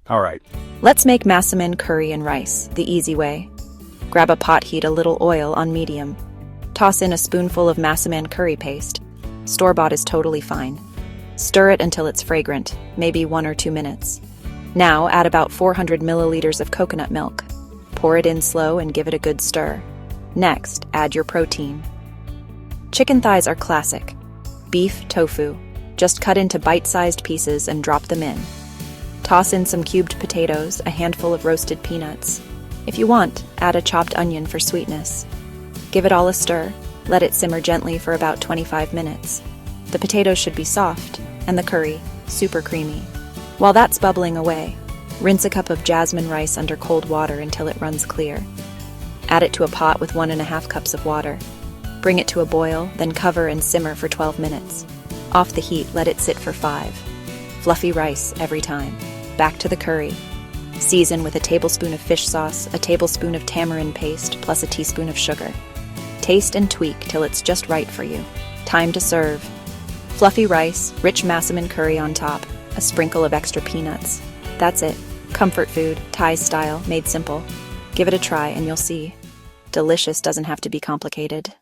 All right. Let's make Massaman curry and rice, the easy way. Grab a pot, heat a little oil on medium. Toss in a spoonful of Massaman curry paste. Store-bought is totally fine. Stir it until it's fragrant, maybe 1 or 2 minutes. Now add about 400 milliliters of coconut milk. Pour it in slow and give it a good stir. Next, add your protein. Chicken thighs are classic. Beef, tofu. Just cut into bite-sized pieces and drop them in. Toss in some cubed potatoes, a handful of roasted peanuts. If you want, add a chopped onion for sweetness. Give it all a stir. Let it simmer gently for about 25 minutes. The potatoes should be soft, and the curry super creamy. While that's bubbling away, rinse a cup of jasmine rice under cold water until it runs clear. Add it to a pot with 1½ cups of water. Bring it to a boil, then cover and simmer for 12 minutes. Off the heat, let it sit for 5. Fluffy rice every time. Back to the curry. Season with a tablespoon of fish sauce, a tablespoon of tamarind paste, plus a teaspoon of sugar. Taste and tweak till it's just right for you. Time to serve. Fluffy rice, rich Massaman curry on top, a sprinkle of extra peanuts. That's it. Comfort food, Thai style, made simple. Give it a try and you'll see. Delicious doesn't have to be complicated.